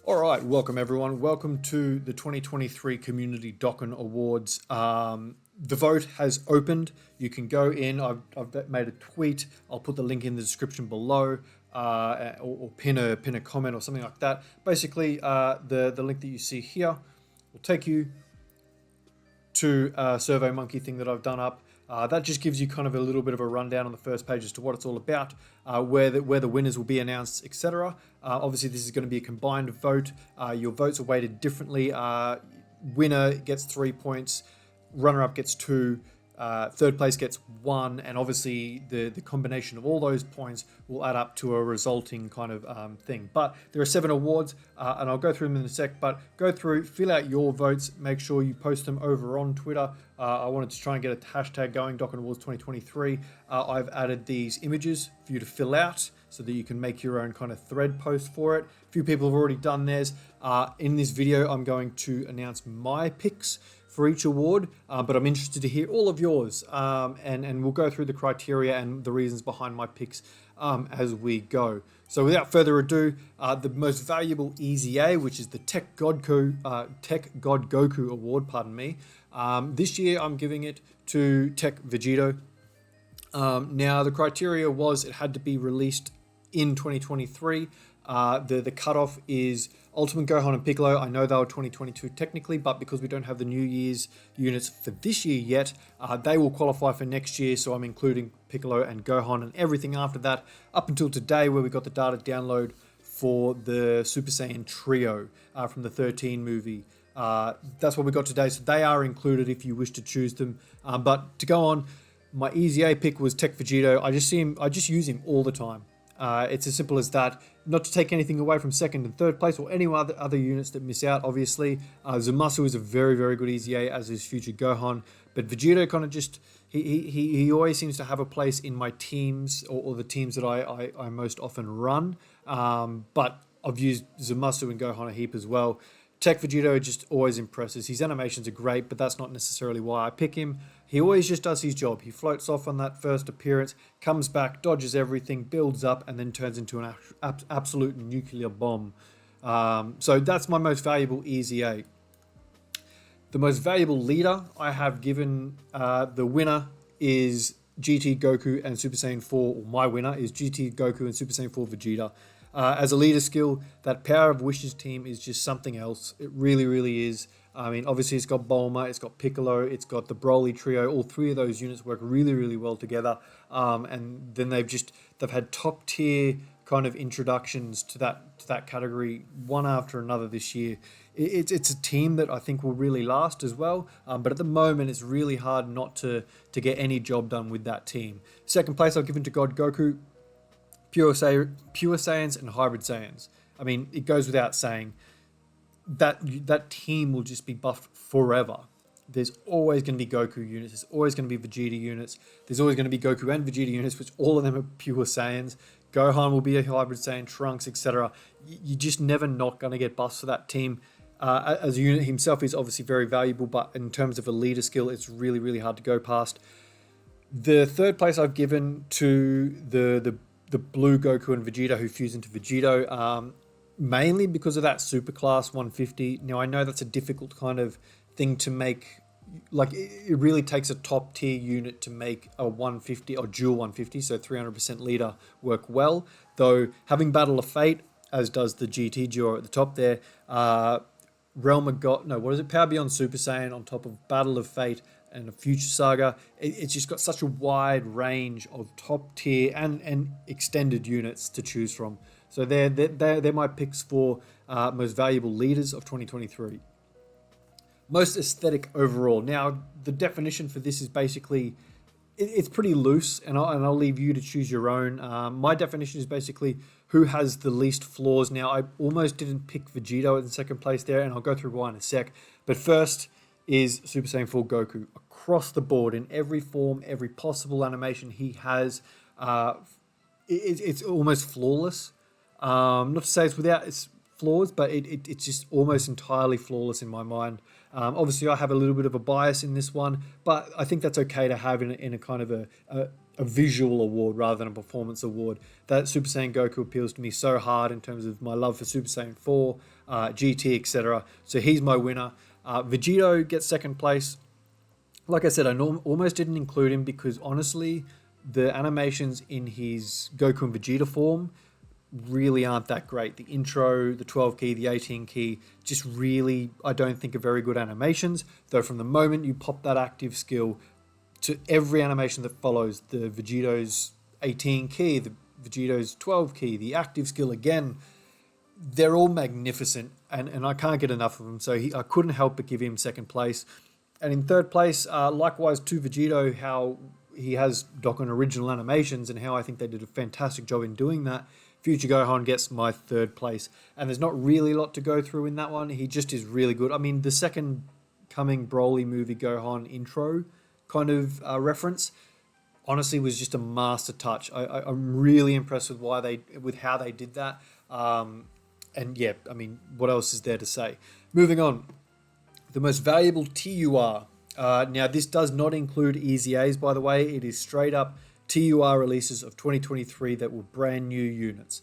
All right, welcome everyone. Welcome to the 2023 Community Dokkan Awards. The vote has opened. You can go in. I've made a tweet. I'll put the link in the description below, or pin a comment or something like that. Basically, the link that you see here will take you to a SurveyMonkey thing that I've done up. That just gives you kind of a little bit of a rundown on the first page as to what it's all about, where the winners will be announced, etc. Obviously, this is going to be a combined vote. Your votes are weighted differently. Winner gets 3 points, runner-up gets 2, third place gets 1, and obviously the combination of all those points will add up to a resulting kind of thing. But there are 7 awards, and I'll go through them in a sec, but go through, fill out your votes, make sure you post them over on Twitter. I wanted to try and get a hashtag going, Dokkan Awards 2023. I've added these images for you to fill out so that you can make your own kind of thread post for it. A few people have already done theirs. In this video, I'm going to announce my picks for each award, but I'm interested to hear all of yours, and we'll go through the criteria and the reasons behind my picks as we go. So without further ado, the most valuable Easy A, which is the Tech God Goku Award, pardon me. This year I'm giving it to Tech Vegito. Now the criteria was it had to be released in 2023. The cutoff is Ultimate Gohan and Piccolo. I know they were 2022 technically, but because we don't have the New Year's units for this year yet, they will qualify for next year. So I'm including Piccolo and Gohan and everything after that up until today, where we got the data download for the Super Saiyan trio from the 13 movie. That's what we got today. So they are included if you wish to choose them. But to go on, my Easy A pick was Tech Vegito. I just use him all the time. It's as simple as that. Not to take anything away from second and third place or any other units that miss out, obviously. Zamasu is a very, very good Easy A, as is future Gohan. But Vegito kind of just, he always seems to have a place in my teams or the teams that I most often run. But I've used Zamasu and Gohan a heap as well. Tech Vegito just always impresses. His animations are great, but that's not necessarily why I pick him. He always just does his job. He floats off on that first appearance, comes back, dodges everything, builds up, and then turns into an absolute nuclear bomb. So that's my most valuable Easy A. The most valuable leader I have given, the winner is GT Goku and Super Saiyan 4. Or my winner is GT Goku and Super Saiyan 4 Vegeta. As a leader skill, that Power of Wishes team is just something else. It really, really is. I mean, obviously it's got Bulma, it's got Piccolo, it's got the Broly trio. All 3 of those units work really, really well together. And then they've had top tier kind of introductions to that category, one after another this year. It's a team that I think will really last as well. But at the moment, it's really hard not to get any job done with that team. Second place I've given to God Goku. Pure Saiyans and Hybrid Saiyans. I mean, it goes without saying that team will just be buffed forever. There's always going to be Goku units. There's always going to be Vegeta units. There's always going to be Goku and Vegeta units, which all of them are pure Saiyans. Gohan will be a Hybrid Saiyan, Trunks, etc. You're just never not going to get buffs for that team. As a unit himself, is obviously very valuable, but in terms of a leader skill, it's really, really hard to go past. The third place I've given to the blue Goku and Vegeta who fuse into Vegito, mainly because of that Superclass 150. Now, I know that's a difficult kind of thing to make. Like, it really takes a top tier unit to make a 150 or dual 150, so 300% leader, work well. Though, having Battle of Fate, as does the GT duo at the top there, Realm of God, no, what is it? Power Beyond Super Saiyan on top of Battle of Fate and a Future Saga. It's just got such a wide range of top tier and extended units to choose from. So they're my picks for most valuable leaders of 2023. Most aesthetic overall. Now, the definition for this is basically, it's pretty loose, and I'll leave you to choose your own. My definition is basically who has the least flaws. Now, I almost didn't pick Vegito in second place there, and I'll go through why in a sec. But first is Super Saiyan 4 Goku. Across the board, in every form, every possible animation he has, it's almost flawless. Not to say it's without its flaws, but it's just almost entirely flawless in my mind. Obviously, I have a little bit of a bias in this one, but I think that's okay to have in a kind of a visual award rather than a performance award. That Super Saiyan Goku appeals to me so hard in terms of my love for Super Saiyan 4, GT, etc. So he's my winner. Vegito gets second place. Like I said, I almost didn't include him because honestly, the animations in his Goku and Vegeta form really aren't that great. The intro, the 12 key, the 18 key, just really, I don't think are very good animations. Though from the moment you pop that active skill to every animation that follows, the Vegito's 18 key, the Vegito's 12 key, the active skill again, they're all magnificent and I can't get enough of them. So I couldn't help but give him second place. And in third place, likewise to Vegito, how he has Dokkan original animations and how I think they did a fantastic job in doing that. Future Gohan gets my third place. And there's not really a lot to go through in that one. He just is really good. I mean, the second coming Broly movie Gohan intro kind of reference honestly was just a master touch. I'm really impressed with how they did that. And yeah, I mean, what else is there to say? Moving on. The most valuable TUR. Now, this does not include Easy A's, by the way. It is straight up TUR releases of 2023 that were brand new units.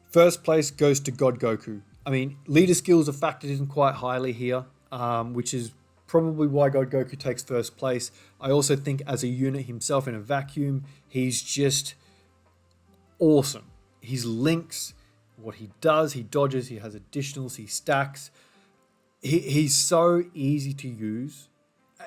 First place goes to God Goku. I mean, leader skills are factored in quite highly here, which is probably why God Goku takes first place. I also think as a unit himself in a vacuum, he's just awesome. His links, what he does, he dodges, he has additionals, he stacks. He's so easy to use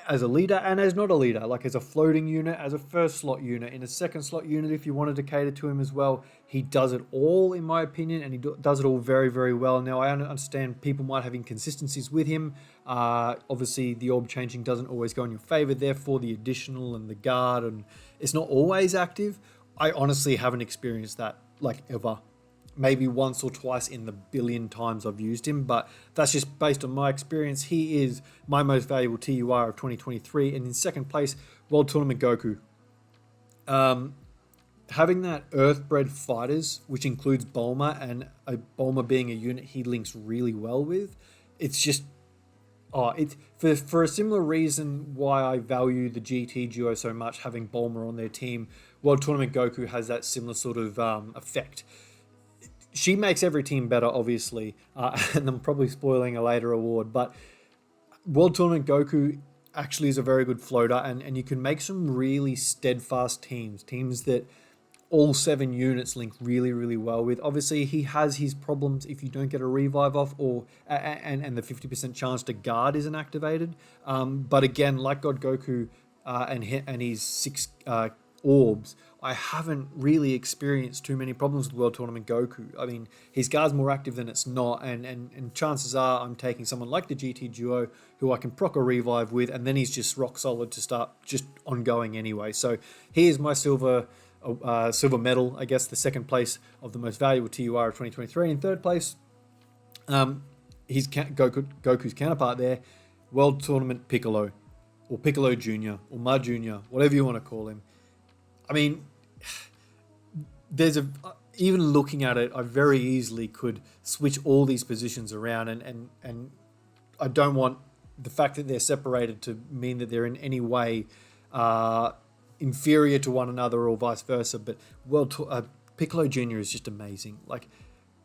as a leader and as not a leader, like as a floating unit, as a first slot unit, in a second slot unit if you wanted to cater to him as well. He does it all, in my opinion, and he does it all very, very well. Now, I understand people might have inconsistencies with him. Obviously, the orb changing doesn't always go in your favor, therefore the additional and the guard, and it's not always active. I honestly haven't experienced that, like, ever. Maybe once or twice in the billion times I've used him, but that's just based on my experience. He is my most valuable TUR of 2023, and in second place, World Tournament Goku. Having that Earthbred fighters, which includes Bulma, and Bulma being a unit he links really well with, it's just it's for a similar reason why I value the GT duo so much, having Bulma on their team. World Tournament Goku has that similar sort of effect. She makes every team better, obviously, and I'm probably spoiling a later award, but World Tournament Goku actually is a very good floater, and you can make some really steadfast teams that all 7 units link really, really well with. Obviously, he has his problems if you don't get a revive off, and the 50% chance to guard isn't activated. But again, like God Goku and his 6 orbs, I haven't really experienced too many problems with World Tournament Goku. I mean, his guard's more active than it's not, and chances are I'm taking someone like the GT Duo who I can proc a revive with, and then he's just rock solid to start just ongoing anyway. So he is my silver medal, I guess, the second place of the most valuable TUR of 2023. In third place, Goku's counterpart there, World Tournament Piccolo, or Piccolo Jr., or Ma Jr., whatever you want to call him. I mean, even looking at it, I very easily could switch all these positions around, and I don't want the fact that they're separated to mean that they're in any way inferior to one another or vice versa. But Piccolo Jr. is just amazing. Like,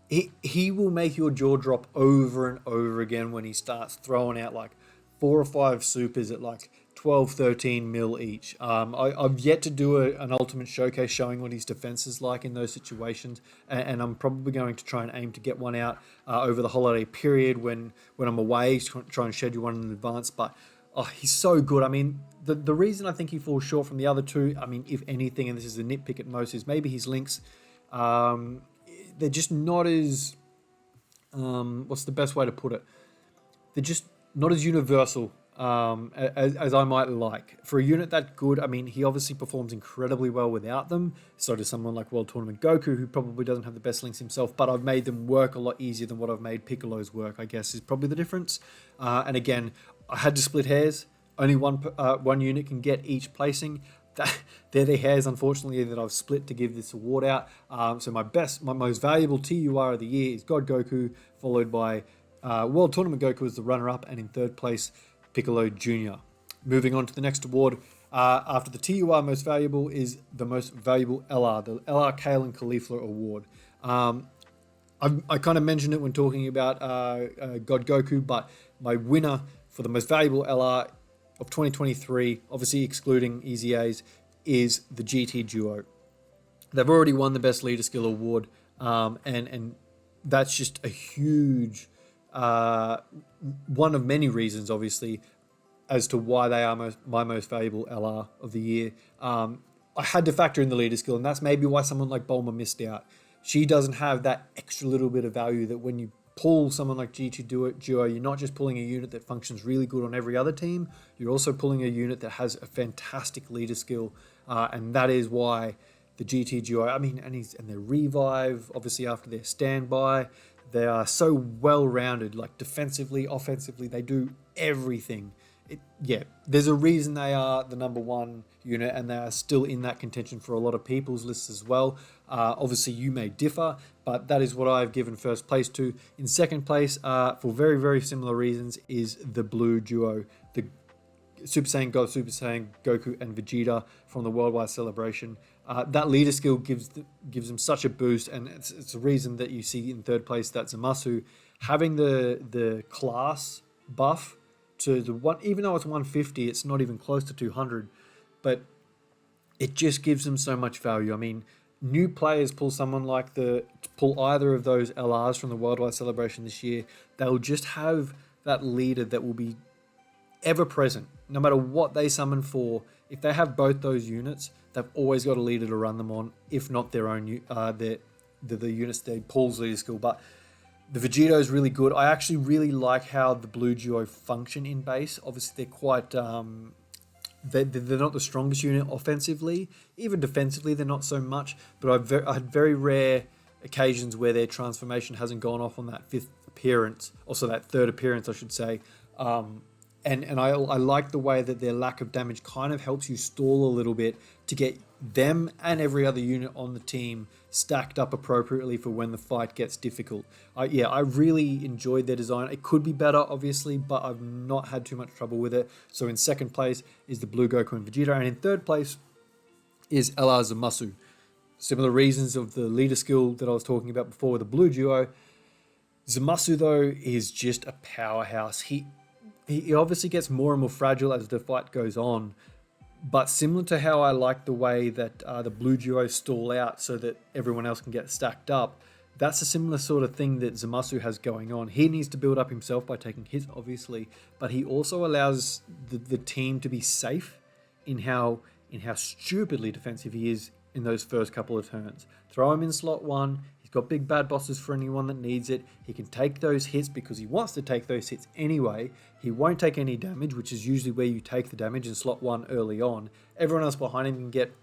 he will make your jaw drop over and over again when he starts throwing out like 4 or 5 supers at like 12, 13 mil each. I've yet to do an ultimate showcase showing what his defense is like in those situations, and I'm probably going to try and aim to get one out over the holiday period when I'm away, try and schedule one in advance. But he's so good. I mean, the reason I think he falls short from the other two, I mean, if anything, and this is a nitpick at most, is maybe his links, they're just not as, what's the best way to put it? They're just not as universal as I might like. For a unit that good, I mean, he obviously performs incredibly well without them. So does someone like World Tournament Goku, who probably doesn't have the best links himself, but I've made them work a lot easier than what I've made Piccolo's work, I guess, is probably the difference. And again, I had to split hairs. Only one unit can get each placing. They're the hairs, unfortunately, that I've split to give this award out. So my most valuable TUR of the year is God Goku, followed by World Tournament Goku as the runner-up, and in third place, Piccolo Jr. Moving on to the next award, After the TUR most valuable is the most valuable LR, the LR Kale and Caulifla Award. I kind of mentioned it when talking about God Goku, but my winner for the most valuable LR of 2023, obviously excluding Easy A's, is the GT Duo. They've already won the Best Leader Skill Award, and that's just a huge one of many reasons, obviously, as to why they are my most valuable LR of the year. I had to factor in the leader skill, and that's maybe why someone like Bulma missed out. She doesn't have that extra little bit of value that when you pull someone like GT Duo, you're not just pulling a unit that functions really good on every other team, you're also pulling a unit that has a fantastic leader skill, and that is why the GT Duo, and their revive, obviously after their standby, they are so well-rounded, like defensively, offensively, they do everything. There's a reason they are the number one unit, and they are still in that contention for a lot of people's lists as well. Obviously, you may differ, but that is what I've given first place to. In second place, for very, very similar reasons, is the Blue Duo, the Super Saiyan God, Super Saiyan Goku, and Vegeta from the Worldwide Celebration. That leader skill gives them such a boost, and it's a reason that you see in third place that Zamasu having the class buff to the one, even though it's 150, it's not even close to 200, but it just gives them so much value. I mean, new players pull either of those LRs from the Worldwide Celebration this year, they'll just have that leader that will be ever present, no matter what they summon for. If they have both those units, they've always got a leader to run them on, if not their own, the units they pull's leader skill. But the Vegeta is really good. I actually really like how the Blue Duo function in base. Obviously, they're quite they're not the strongest unit offensively. Even defensively, they're not so much. But I had very rare occasions where their transformation hasn't gone off on that fifth appearance, also that third appearance, I should say. And I like the way that their lack of damage kind of helps you stall a little bit to get them and every other unit on the team stacked up appropriately for when the fight gets difficult. I really enjoyed their design. It could be better, obviously, but I've not had too much trouble with it. So in second place is the Blue Goku and Vegeta, and in third place is LR Zamasu. Similar reasons of the leader skill that I was talking about before with the Blue Duo. Zamasu, though, is just a powerhouse. He obviously gets more and more fragile as the fight goes on, but similar to how I like the way that the Blue Duo stall out so that everyone else can get stacked up, that's a similar sort of thing that Zamasu has going on. He needs to build up himself by taking hits, obviously, but he also allows the team to be safe in how stupidly defensive he is in those first couple of turns. Throw him in slot 1. He's got big bad bosses for anyone that needs it. He can take those hits because he wants to take those hits anyway. He won't take any damage, which is usually where you take the damage in slot 1 early on. Everyone else behind him can get,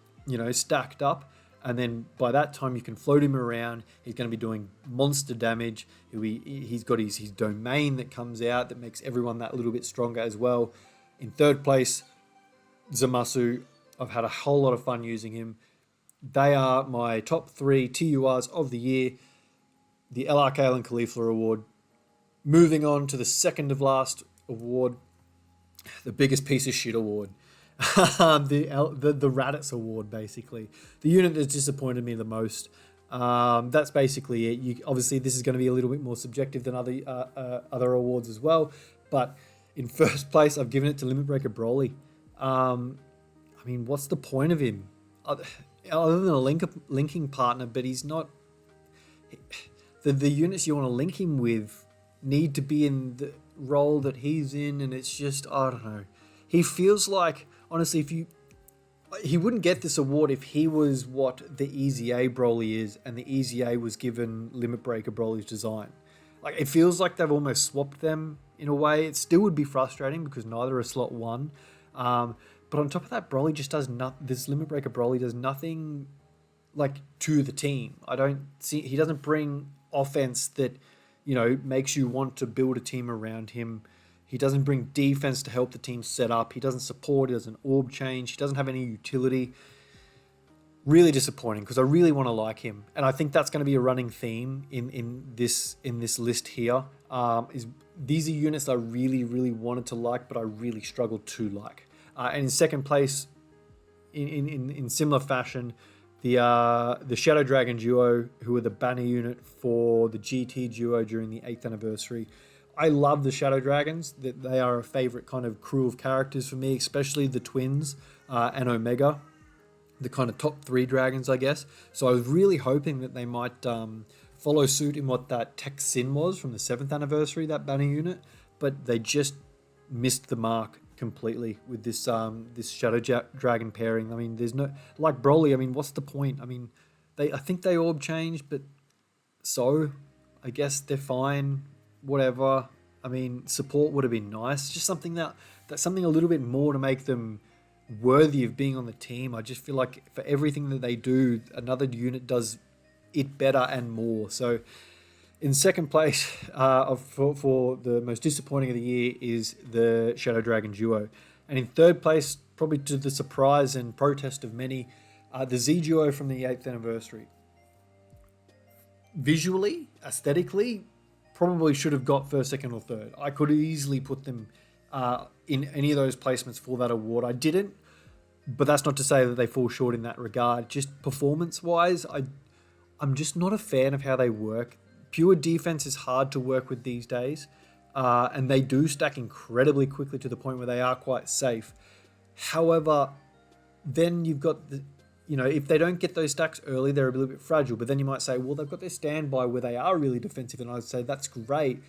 stacked up. And then by that time, you can float him around. He's going to be doing monster damage. He's got his domain that comes out that makes everyone that little bit stronger as well. In third place, Zamasu. I've had a whole lot of fun using him. They are my top 3 TURs of the year, the LR Kale and Caulifla Award. Moving on to the second of last award, the biggest piece of shit award, the Raditz Award, basically. The unit that's disappointed me the most. That's basically it. Obviously, this is going to be a little bit more subjective than other awards as well. But in first place, I've given it to Limit Breaker Broly. What's the point of him? Other than a linking partner, but he's not... The units you want to link him with need to be in the role that he's in, and it's just, I don't know. He feels like, honestly, he wouldn't get this award if he was what the Easy A Broly is, and the Easy A was given Limit Breaker Broly's design. Like, it feels like they've almost swapped them in a way. It still would be frustrating because neither are slot 1. But on top of that, Broly just does nothing. This Limit Breaker Broly does nothing like to the team. He doesn't bring offense that, makes you want to build a team around him. He doesn't bring defense to help the team set up. He doesn't support. He doesn't orb change. He doesn't have any utility. Really disappointing because I really want to like him, and I think that's going to be a running theme in this list here. These are units I really, really wanted to like, but I really struggled to like. And in second place, in similar fashion, the Shadow Dragon duo, who are the banner unit for the GT duo during the 8th anniversary. I love the Shadow Dragons. That they are a favorite kind of crew of characters for me, especially the twins and Omega, the kind of top 3 dragons, I guess. So I was really hoping that they might follow suit in what that Tech Sin was from the 7th anniversary, that banner unit, but they just missed the mark completely with this this Shadow Dragon pairing. I mean, there's no, like Broly, I mean, what's the point? I mean, I think they orb changed, but so I guess they're fine, whatever. I mean, support would have been nice, just something that's something a little bit more to make them worthy of being on the team. I just feel like for everything that they do, another unit does it better and more. So in second place for the most disappointing of the year is the Shadow Dragon duo. And in third place, probably to the surprise and protest of many, the Z duo from the 8th anniversary. Visually, aesthetically, probably should have got first, second, or third. I could easily put them in any of those placements for that award. I didn't, but that's not to say that they fall short in that regard. Just performance-wise, I'm just not a fan of how they work. Pure defense is hard to work with these days, and they do stack incredibly quickly to the point where they are quite safe. However, then you've got the, if they don't get those stacks early, they're a little bit fragile. But then you might say, well, they've got their standby where they are really defensive, and I'd say that's great.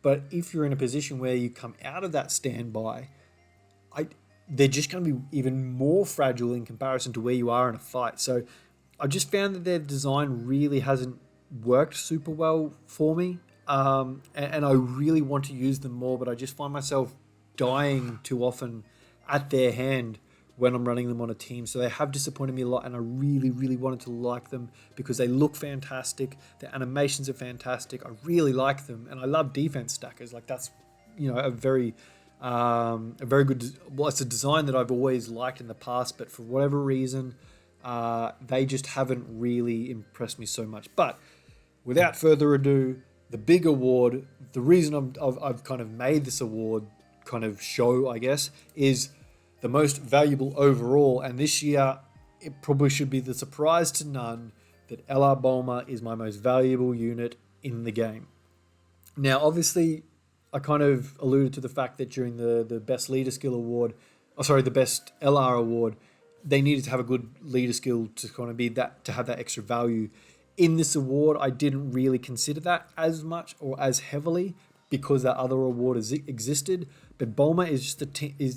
But if you're in a position where you come out of that standby, they're just going to be even more fragile in comparison to where you are in a fight. So I just found that their design really hasn't worked super well for me, and I really want to use them more, but I just find myself dying too often at their hand when I'm running them on a team. So they have disappointed me a lot, and I really, really wanted to like them because they look fantastic. Their animations are fantastic. I really like them, and I love defense stackers. Like that's, a very good. Well, it's a design that I've always liked in the past, but for whatever reason, they just haven't really impressed me so much. But without further ado, the big award, the reason I've kind of made this award kind of show, I guess, is the most valuable overall. And this year, it probably should be the surprise to none that LR Bulma is my most valuable unit in the game. Now, obviously, I kind of alluded to the fact that during the best leader skill award, the best LR award, they needed to have a good leader skill to kind of be that, to have that extra value. In this award, I didn't really consider that as much or as heavily because that other award existed. But Bulma is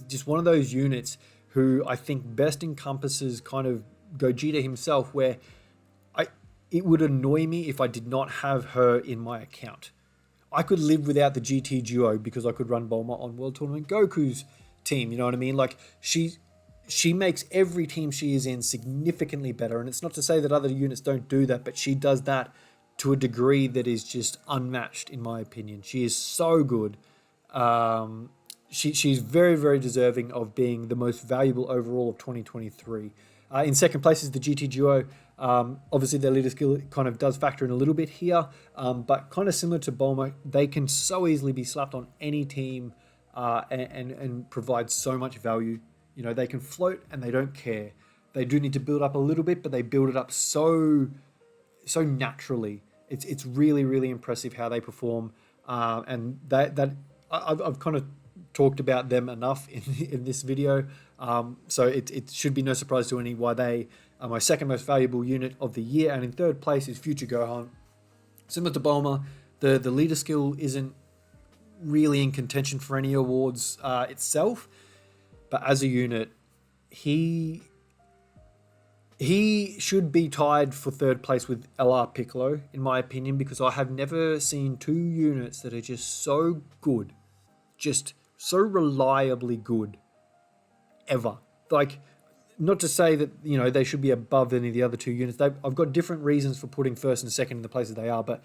just one of those units who I think best encompasses kind of Gogeta himself, where it would annoy me if I did not have her in my account. I could live without the GT duo because I could run Bulma on World Tournament Goku's team, you know what I mean? Like, she makes every team she is in significantly better. And it's not to say that other units don't do that, but she does that to a degree that is just unmatched, in my opinion. She is so good. She's very, very deserving of being the most valuable overall of 2023. In second place is the GT duo. Obviously, their leader skill kind of does factor in a little bit here, but kind of similar to Bulma, they can so easily be slapped on any team and provide so much value. They can float and they don't care. They do need to build up a little bit, but they build it up so naturally. It's really, really impressive how they perform, and that I've kind of talked about them enough in this video, so it should be no surprise to any why they are my second most valuable unit of the year. And in third place is Future Gohan. Similar to Bulma, the leader skill isn't really in contention for any awards itself, but as a unit, he should be tied for third place with LR Piccolo, in my opinion, because I have never seen two units that are just so good, just so reliably good, ever. Like, not to say that, they should be above any of the other two units. I've got different reasons for putting first and second in the places they are, but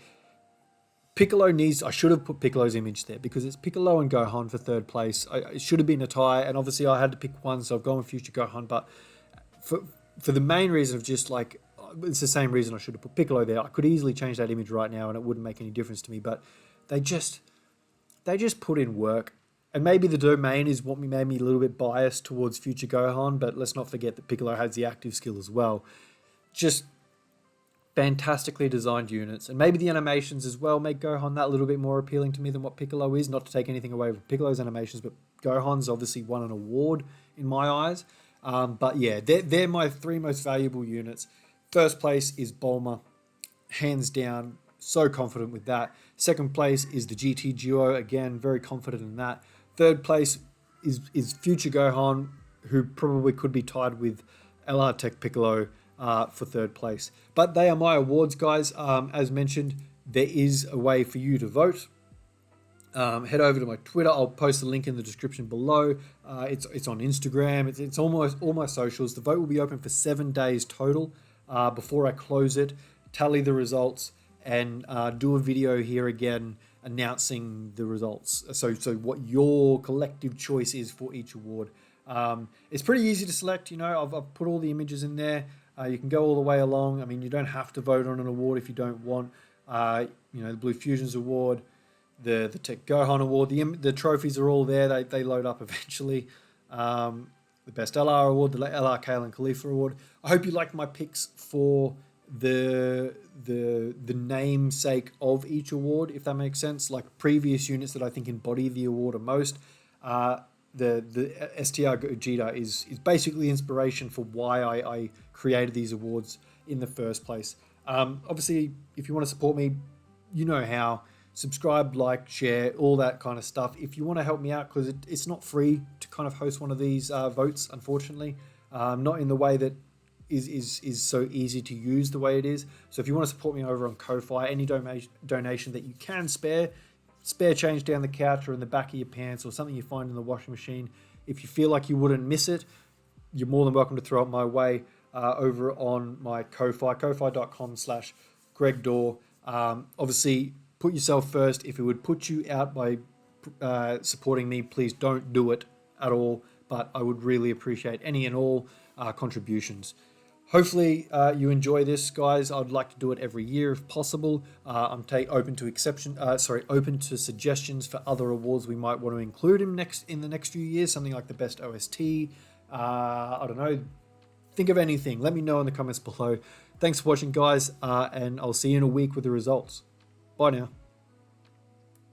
Piccolo I should have put Piccolo's image there because it's Piccolo and Gohan for third place. It should have been a tie, and obviously I had to pick one, so I've gone with Future Gohan, but for the main reason of just like, it's the same reason I should have put Piccolo there. I could easily change that image right now and it wouldn't make any difference to me, but they just put in work. And maybe the domain is what made me a little bit biased towards Future Gohan, but let's not forget that Piccolo has the active skill as well. Just fantastically designed units, and maybe the animations as well make Gohan that little bit more appealing to me than what Piccolo is. Not to take anything away from Piccolo's animations, but Gohan's obviously won an award in my eyes. But yeah, they're my three most valuable units. First place is Bulma, hands down, so confident with that. Second place is the GT Duo, again, very confident in that. Third place is Future Gohan, who probably could be tied with LR Tech Piccolo for third place. But they are my awards, guys. As mentioned, there is a way for you to vote. Head over to my Twitter. I'll post the link in the description below. It's on Instagram. It's almost all my socials. The vote will be open for 7 days total before I close it, tally the results, and do a video here again announcing the results. So what your collective choice is for each award. It's pretty easy to select. You know, I've put all the images in there. You can go all the way along. I mean, you don't have to vote on an award if you don't want. You know, the Blue Fusions Award, the Tech Gohan Award, the trophies are all there. They load up eventually. The Best LR Award, the LR Kale and Khalifa Award. I hope you liked my picks for the namesake of each award, if that makes sense. Like previous units that I think embody the award the most. The STR Gogeta is basically inspiration for why I created these awards in the first place. Obviously, if you want to support me, you know how. Subscribe, like, share, all that kind of stuff. If you want to help me out, because it's not free to kind of host one of these votes, unfortunately. Not in the way that is so easy to use the way it is. So if you want to support me over on Ko-Fi, any donation that you can spare change down the couch or in the back of your pants or something you find in the washing machine. If you feel like you wouldn't miss it, you're more than welcome to throw it my way over on my Ko-Fi, ko-fi.com/GregDaw. Obviously, put yourself first. If it would put you out by supporting me, please don't do it at all. But I would really appreciate any and all contributions. Hopefully you enjoy this, guys. I'd like to do it every year if possible. I'm open to suggestions for other awards we might want to include in the next few years. Something like the best OST. I don't know. Think of anything. Let me know in the comments below. Thanks for watching, guys, and I'll see you in a week with the results. Bye now.